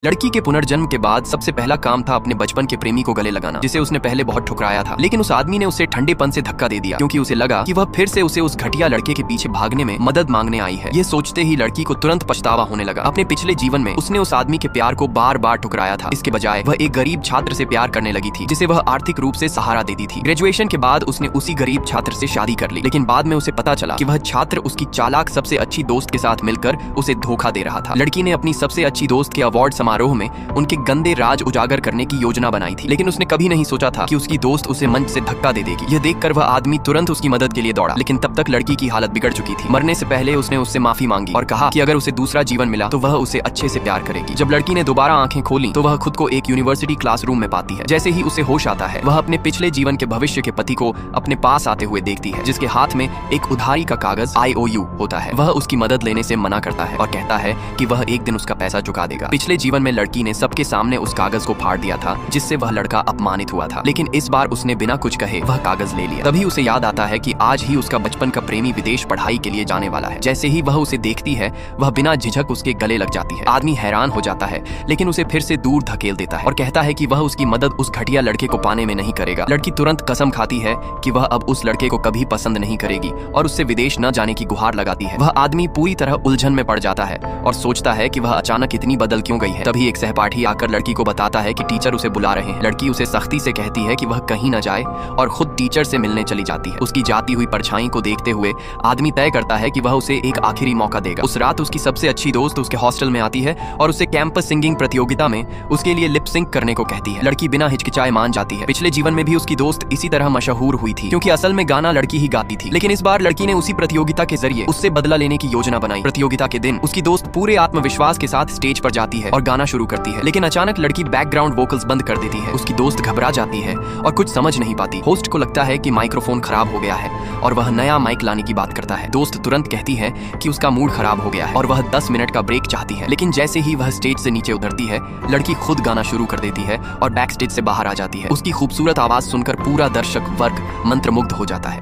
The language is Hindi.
लड़की के पुनर्जन्म के बाद सबसे पहला काम था अपने बचपन के प्रेमी को गले लगाना, जिसे उसने पहले बहुत ठुकराया था। लेकिन उस आदमी ने उसे ठंडेपन से धक्का दे दिया, क्योंकि उसे लगा कि वह फिर से उसे उस घटिया लड़के के पीछे भागने में मदद मांगने आई है। ये सोचते ही लड़की को तुरंत पछतावा होने लगा। अपने पिछले जीवन में उसने उस आदमी के प्यार को बार बार ठुकराया था। इसके बजाय वह एक गरीब छात्र से प्यार करने लगी थी, जिसे वह आर्थिक रूप से सहारा देती थी। ग्रेजुएशन के बाद उसने उसी गरीब छात्र से शादी कर ली, लेकिन बाद में उसे पता चला कि वह छात्र उसकी चालाक सबसे अच्छी दोस्त के साथ मिलकर उसे धोखा दे रहा था। लड़की ने अपनी सबसे अच्छी दोस्त के अवार्ड समारोह में उनके गंदे राज उजागर करने की योजना बनाई थी, लेकिन उसने कभी नहीं सोचा था कि उसकी दोस्त उसे मंच से धक्का दे देगी। यह देखकर वह आदमी तुरंत उसकी मदद के लिए दौड़ा, लेकिन तब तक लड़की की हालत बिगड़ चुकी थी। मरने से पहले उसने उससे माफी मांगी और कहा कि अगर उसे दूसरा जीवन मिला तो वह उसे अच्छे से प्यार करेगी। जब लड़की ने दोबारा आंखें खोली तो वह खुद को एक यूनिवर्सिटी क्लासरूम में पाती है। जैसे ही उसे होश आता है, वह अपने पिछले जीवन के भविष्य के पति को अपने पास आते हुए देखती है, जिसके हाथ में एक उधारी का कागज IOU होता है। वह उसकी मदद लेने से मना करता है और कहता है कि वह एक दिन उसका पैसा चुका देगा। पिछले जीवन में लड़की ने सबके सामने उस कागज को फाड़ दिया था, जिससे वह लड़का अपमानित हुआ था, लेकिन इस बार उसने बिना कुछ कहे वह कागज ले लिया। तभी उसे याद आता है कि आज ही उसका बचपन का प्रेमी विदेश पढ़ाई के लिए जाने वाला है। जैसे ही वह उसे देखती है, वह बिना झिझक उसके गले लग जाती है। आदमी हैरान हो जाता है, लेकिन उसे फिर से दूर धकेल देता है और कहता है कि वह उसकी मदद उस घटिया लड़के को पाने में नहीं करेगा। लड़की तुरंत कसम खाती है कि वह अब उस लड़के को कभी पसंद नहीं करेगी और उससे विदेश न जाने की गुहार लगाती है। वह आदमी पूरी तरह उलझन में पड़ जाता है और सोचता है कि वह अचानक इतनी बदल क्यों गई है। तभी एक सहपाठी आकर लड़की को बताता है कि टीचर उसे बुला रहे हैं। लड़की उसे सख्ती से कहती है कि वह कहीं न जाए और खुद टीचर से मिलने चली जाती है। उसकी जाती हुई परछाई को देखते हुए आदमी तय करता है कि वह उसे एक आखिरी मौका देगा। उस रात उसकी सबसे अच्छी दोस्त उसके हॉस्टल में आती है और उसे कैंपस सिंगिंग प्रतियोगिता में उसके लिए लिप सिंक करने को कहती है। लड़की बिना हिचकिचाए मान जाती है। पिछले जीवन में भी उसकी दोस्त इसी तरह मशहूर हुई थी, क्योंकि असल में गाना लड़की ही गाती थी, लेकिन इस बार लड़की ने उसी प्रतियोगिता के जरिए उससे बदला लेने की योजना बनाई। प्रतियोगिता के दिन उसकी दोस्त पूरे आत्मविश्वास के साथ स्टेज पर जाती है और गाना शुरू करती है, लेकिन अचानक लड़की बैकग्राउंड वोकल्स बंद कर देती है। उसकी दोस्त घबरा जाती है और कुछ समझ नहीं पाती। होस्ट को लगता है कि माइक्रोफोन खराब हो गया है और वह नया माइक लाने की बात करता है। दोस्त तुरंत कहती है कि उसका मूड खराब हो गया है और वह 10 मिनट का ब्रेक चाहती है, लेकिन जैसे ही वह स्टेज से नीचे उतरती है, लड़की खुद गाना शुरू कर देती है और बैक स्टेज से बाहर आ जाती है। उसकी खूबसूरत आवाज सुनकर पूरा दर्शक वर्ग मंत्रमुग्ध हो जाता है।